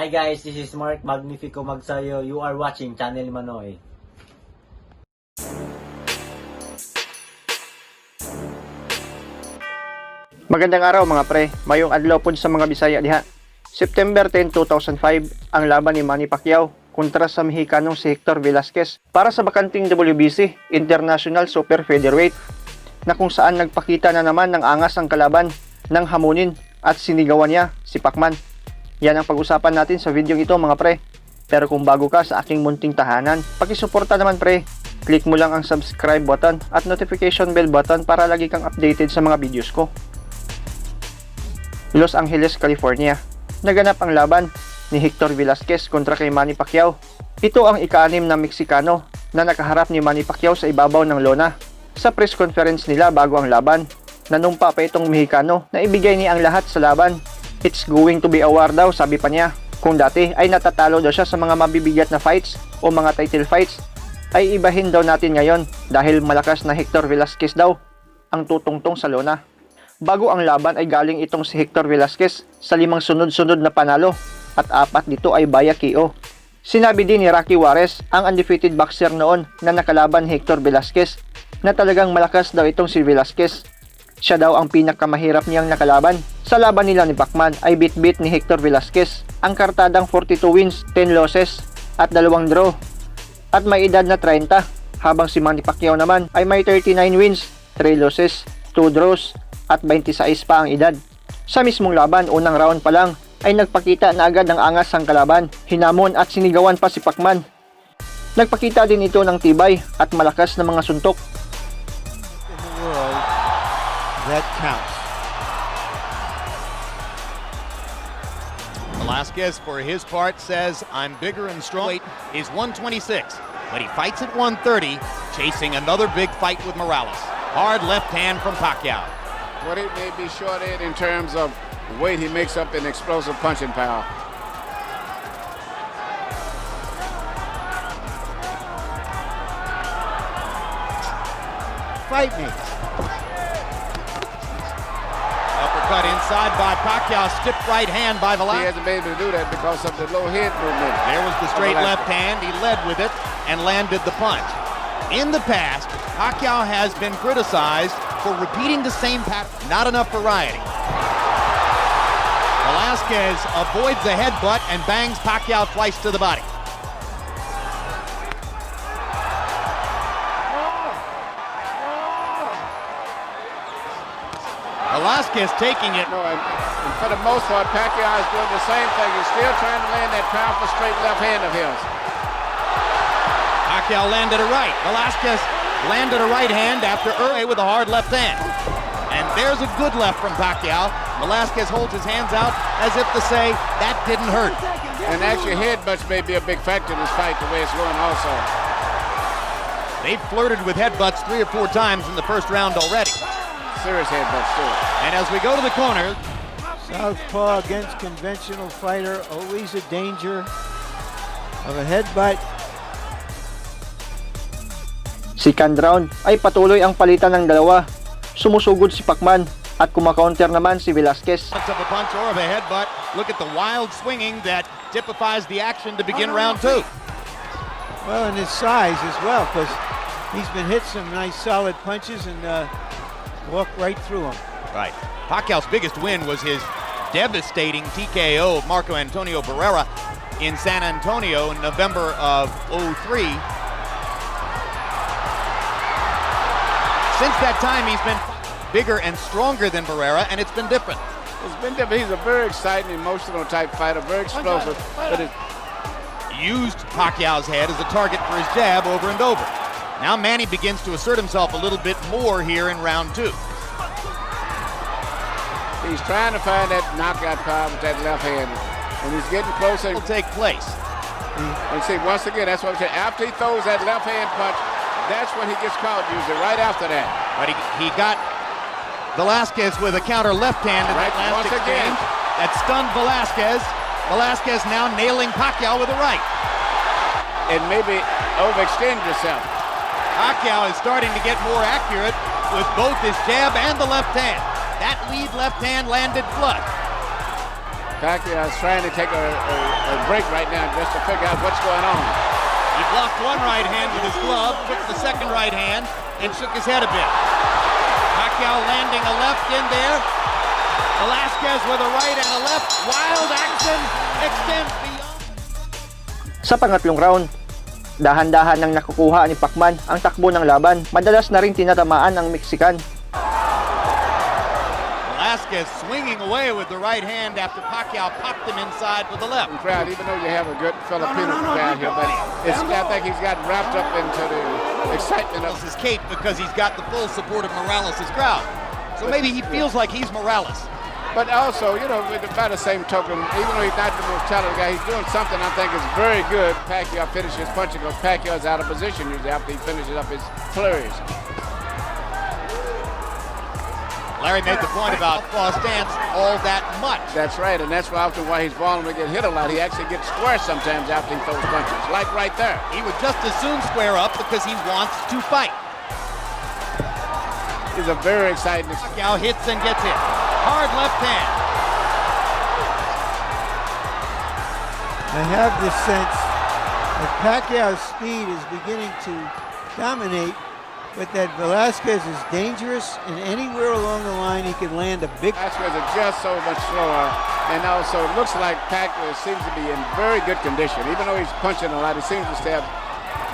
Hi guys, this is Mark Magnifico Magsayo. You are watching Channel Manoy. Magandang araw mga pre, mayong adlaw pod sa mga Bisaya diha. September 10, 2005, ang laban ni Manny Pacquiao kontra sa Mexicanong si Hector Velasquez para sa bakanteng WBC International Super Featherweight, na kung saan nagpakita na naman ng angas ang kalaban ng hamunin at sinigawan niya si PACMAN. Yan ang pag-usapan natin sa video ito mga pre. Pero kung bago ka sa aking munting tahanan, pakisuporta naman pre. Click mo lang ang subscribe button at notification bell button para lagi kang updated sa mga videos ko. Los Angeles, California, naganap ang laban ni Hector Velasquez kontra kay Manny Pacquiao. Ito ang ika-6 na Meksikano na nakaharap ni Manny Pacquiao sa ibabaw ng lona. Sa press conference nila bago ang laban, nanumpa pa itong Mexicano na ibigay niya ang lahat sa laban. It's going to be a war daw, sabi pa niya. Kung dati ay natatalo daw siya sa mga mabibigat na fights o mga title fights, ay ibahin daw natin ngayon dahil malakas na Hector Velasquez daw ang tutungtong sa lona. Bago ang laban ay galing itong si Hector Velasquez sa 5 sunod-sunod na panalo at 4 dito ay via KO. Sinabi din ni Rocky Juarez, ang undefeated boxer noon na nakalaban ni Hector Velasquez, na talagang malakas daw itong si Velasquez. Siya daw ang pinakamahirap niyang nakalaban. Sa laban nila ni PACMAN ay bit-bit ni Hector Velasquez ang kartadang 42 wins, 10 losses at 2 draw at may edad na 30, habang si Manny Pacquiao naman ay may 39 wins, 3 losses, 2 draws at 26 pa ang edad. Sa mismong laban, unang round pa lang ay nagpakita na agad ng angas ang kalaban. Hinamon at sinigawan pa si PACMAN. Nagpakita din ito ng tibay at malakas na mga suntok. That counts. Velasquez, for his part, says, I'm bigger and strong. Weight is 126, but he fights at 130, chasing another big fight with Morales. Hard left hand from Pacquiao. What it may be short in terms of weight, he makes up in explosive punching power. Fight me. Uppercut inside by Pacquiao, stiff right hand by He Velasquez. hasn't been able to do that because of the low head movement. There was the straight left hand, he led with it and landed the punch. In the past, Pacquiao has been criticized for repeating the same pattern, not enough variety. Velasquez avoids the headbutt and bangs Pacquiao twice to the body. Velasquez taking it. No, and for the most part, Pacquiao is doing the same thing. He's still trying to land that powerful straight left hand of his. Pacquiao landed a right. Velasquez landed a right hand after early with a hard left hand. And there's a good left from Pacquiao. Velasquez holds his hands out as if to say, that didn't hurt. And actually, headbutts may be a big factor in this fight, the way it's going also. They flirted with headbutts 3 or 4 times in the first round already. Serious headbutts, too. And as we go to the corner, Southpaw against conventional fighter, always a danger of a headbutt. Second round ay patuloy ang palitan ng dalawa. Sumusugod si PACMAN at kumakaunter naman si Velasquez. of a punch or of a headbutt. Look at the wild swinging that typifies the action to begin round 2. Well, and his size as well, because he's been hit some nice solid punches and walked right through them. Right. Pacquiao's biggest win was his devastating TKO of Marco Antonio Barrera in San Antonio in November of '03. Since that time, he's been bigger and stronger than Barrera, and it's been different. It's been different. He's a very exciting, emotional type fighter, very explosive. But Used Pacquiao's head as a target for his jab over and over. Now Manny begins to assert himself a little bit more here in round 2. he's trying to find that knockout power with that left hand. And he's getting closer. Will take place. And see, once again, that's what I'm saying. After he throws that left hand punch, that's when he gets caught usually, right after that. But he got Velasquez with a counter left hand in Right, that last once again. exchange. That stunned Velasquez. Velasquez now nailing Pacquiao with a right. And maybe overextend yourself. Pacquiao is starting to get more accurate with both his jab and the left hand. That lead left hand landed flush. Pacquiao is trying to take a break right now just to figure out what's going on. He blocked one right hand with his glove, took the second right hand, and shook his head a bit. Pacquiao landing a left in there. Velasquez with a right and a left. Wild action extends beyond. Sa pangatlong round, dahan-dahan nang nakukuha ni Pacman ang takbo ng laban. Madalas na rin tinatamaan ang Mexican. Velasquez swinging away with the right hand after Pacquiao popped him inside with the left. Crowd, even though you have a good Filipino crowd here, but I think he's got wrapped up into the excitement of His cape because he's got the full support of Morales' crowd. So maybe he feels like he's Morales. But also, you know, by the same token, even though he's not the most talented guy, he's doing something I think is very good. Pacquiao finishes punching because Pacquiao is out of position usually after he finishes up his flurries. Larry made the point about Claw stance all that much. That's right, and that's often why he's vulnerable to get hit a lot. He actually gets square sometimes after he throws punches, like right there. He would just as soon square up because he wants to fight. He's a very exciting. Pacquiao hits and gets hit. Hard left hand. I have this sense that Pacquiao's speed is beginning to dominate, but that Velasquez is dangerous, and anywhere along the line he can land a big. Velasquez is just so much slower, and also it looks like Pacquiao seems to be in very good condition. Even though he's punching a lot, he seems to have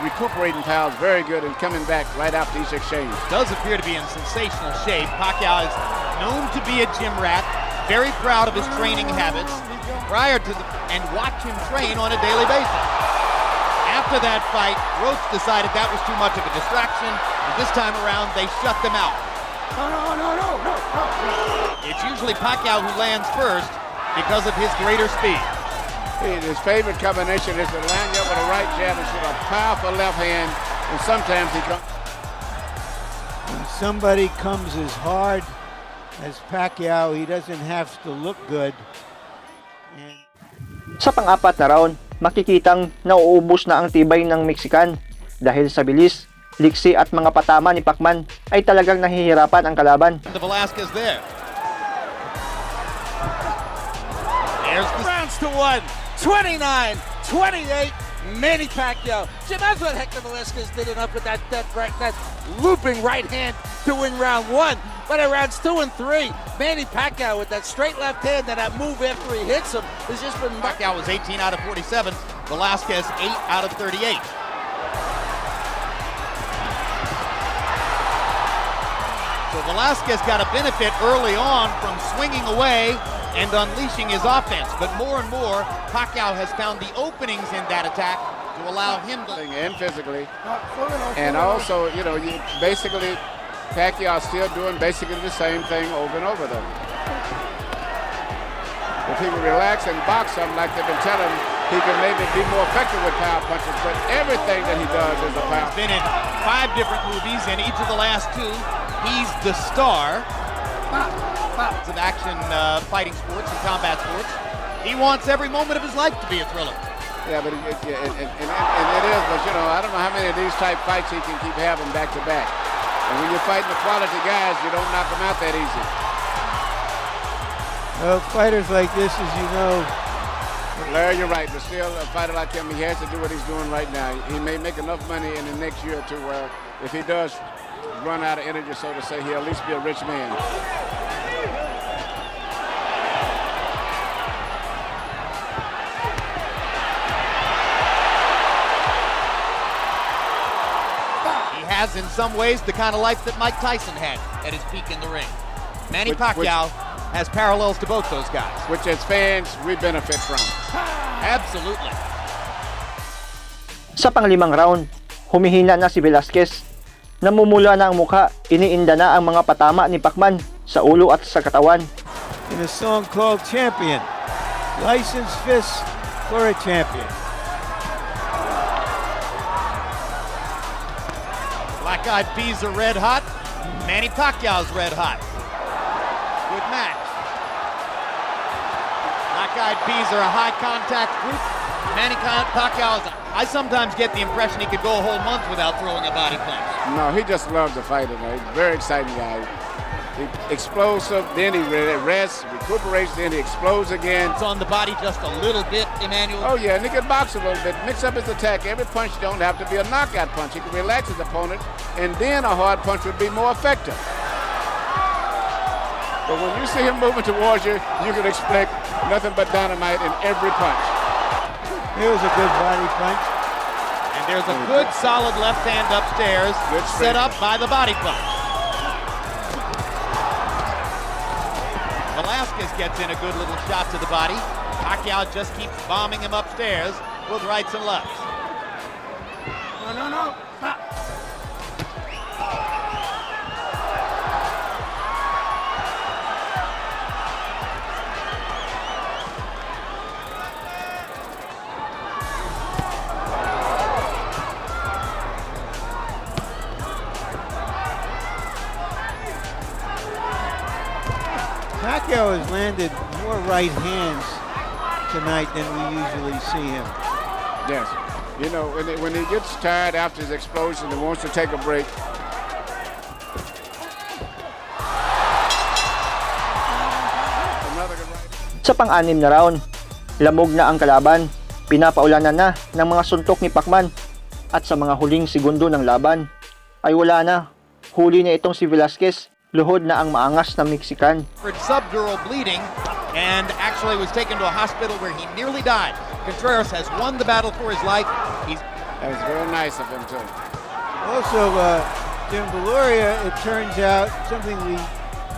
recuperating powers very good and coming back right after each exchange. Does appear to be in sensational shape. Pacquiao is known to be a gym rat, very proud of his training habits, and watch him train on a daily basis. After that fight, Roach decided that was too much of a distraction, and this time around they shut them out. No. It's usually Pacquiao who lands first because of his greater speed. His favorite combination is to land up with a right jab and shoot a powerful left hand, and sometimes he comes. When somebody comes as hard as Pacquiao, he doesn't have to look good. And Sa pang-apat na round, makikitang nauubos na ang tibay ng Mexican dahil sa bilis, liksi at mga patama ni Pacman ay talagang nahihirapan ang kalaban. The Velasquez there. There's the rounds to one. 29-28, Manny Pacquiao. Jim, that's what Hector Velasquez did enough with that looping right hand to win round one. But in rounds 2 and 3, Manny Pacquiao with that straight left hand and that move after he hits him has just been. Pacquiao was 18 out of 47, Velasquez 8 out of 38. So Velasquez got a benefit early on from swinging away and unleashing his offense, but more and more, Pacquiao has found the openings in that attack to allow him to. And physically, and also, you know, basically, Pacquiao still doing basically the same thing over and over though. If he would relax and box something like they've been telling him, he can maybe be more effective with power punches, but everything that he does is a power. He's been in 5 different movies, and each of the last 2, he's the star of action fighting sports and combat sports. He wants every moment of his life to be a thriller. Yeah, but it is, but you know, I don't know how many of these type fights he can keep having back to back. And when you're fighting the quality guys, you don't knock them out that easy. well, fighters like this, as you know, Larry, you're right, but still, a fighter like him, he has to do what he's doing right now. He may make enough money in the next year or two where if he does run out of energy, so to say, he'll at least be a rich man. He has, in some ways, the kind of life that Mike Tyson had at his peak in the ring. Manny Pacquiao has parallels to both those guys. Which, as fans, we benefit from. Absolutely. Sa panglimang round, humihina na si Velasquez. Namumula na ang mukha, iniinda na ang mga patama ni Pacman sa ulo at sa katawan. in a song called Champion, licensed fists for a champion. Black-eyed peas are red hot. Manny Pacquiao's red hot. Good match. Black-eyed peas are a high contact group. Manny Pacquiao I sometimes get the impression he could go a whole month without throwing a body punch. No, he just loves to fight. He's a very exciting guy. He explosive, then he rests, recuperates, then he explodes again. It's on the body just a little bit, Emmanuel. Oh yeah, and he can box a little bit, mix up his attack. Every punch don't have to be a knockout punch. He can relax his opponent, and then a hard punch would be more effective. But when you see him moving towards you, you can expect nothing but dynamite in every punch. Here was a good body punch. And there's a good solid left hand upstairs, Good set straight. up by the body punch. Velasquez gets in a good little shot to the body. Pacquiao just keeps bombing him upstairs with rights and lefts. No. Stop. Pacquiao has landed more right hands tonight than we usually see him. Yes. You know, when he gets tired after his explosion and wants to take a break, another good right. Sa pang-anim na round, lamog na ang kalaban, pinapaulanan na ng mga suntok ni Pacman at sa mga huling segundo ng laban ay wala na. Huli na itong si Velasquez, luhod na ang maangas na Mexican. For subdural bleeding and actually was taken to a hospital where he nearly died. Contreras has won the battle for his life. That was very nice of him too. Also, Jim Valoria, it turns out, something we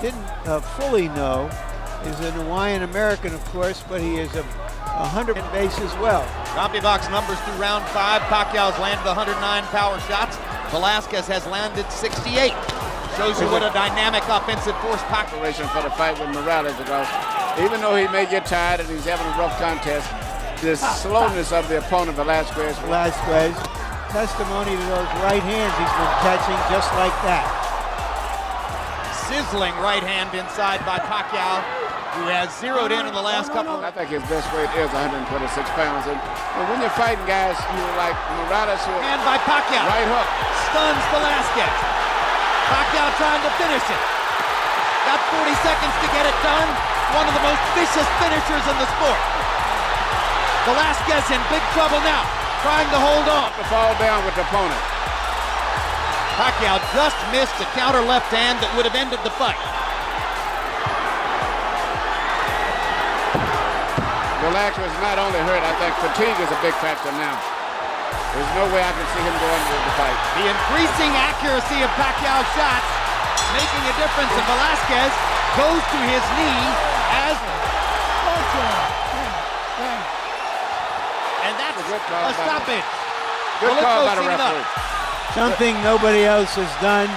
didn't fully know, is an Hawaiian American, of course, but he is a 100 base as well. CompuBox numbers through round 5. Pacquiao's landed 109 power shots. Velasquez has landed 68. Shows you what a dynamic offensive force Pacquiao. For the fight with Morales, because even though he may get tired and he's having a rough contest, the slowness of the opponent, Velasquez, testimony to those right hands he's been catching just like that. Sizzling right hand inside by Pacquiao, who has zeroed in the last couple. I think his best weight is 126 pounds. And when you're fighting guys, you like Morales, who Hand by Pacquiao. right hook. Stuns Velasquez. Pacquiao trying to finish it. Got 40 seconds to get it done. One of the most vicious finishers in the sport. Velasquez in big trouble now, trying to hold on. To fall down with the opponent. Pacquiao just missed a counter left hand that would have ended the fight. Velasquez is not only hurt, I think fatigue is a big factor now. There's no way I can see him going with the fight. The increasing accuracy of Pacquiao's shots making a difference, and Velasquez goes to his knee as... And that's a stoppage. Good call by the Filippo referee. Something nobody else has done.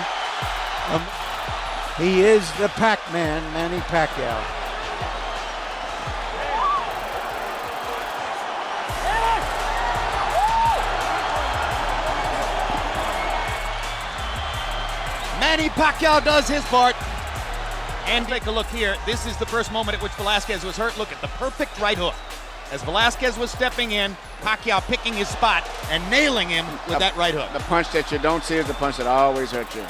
He is the Pac-Man, Manny Pacquiao. Manny Pacquiao does his part. And take a look here. This is the first moment at which Velasquez was hurt. Look at the perfect right hook. As Velasquez was stepping in, Pacquiao picking his spot and nailing him with that right hook. The punch that you don't see is the punch that always hurts you.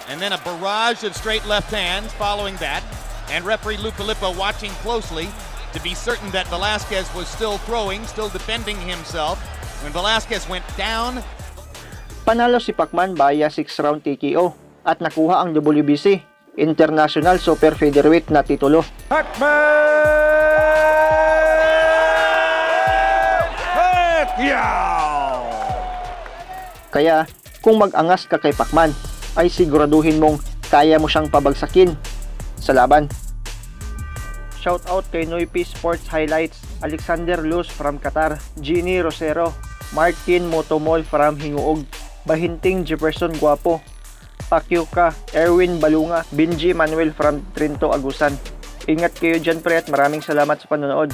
And then a barrage of straight left hands following that. And referee Lou Filippo watching closely to be certain that Velasquez was still throwing, still defending himself. When Velasquez went down, Panalo si Pacman via 6-round TKO at nakuha ang WBC International Super Featherweight na titulo. Kaya kung mag-angas ka kay Pacman, ay siguraduhin mong kaya mo siyang pabagsakin sa laban. Shoutout kay Noipi Sports Highlights, Alexander Luz from Qatar, Ginny Rosero, Martin Motomol from Hinguog, Bahinting Jefferson Guapo, Pakyuka, Erwin Balunga, Benji Manuel from Trinto Agusan. Ingat kayo dyan pre at maraming salamat sa panonood.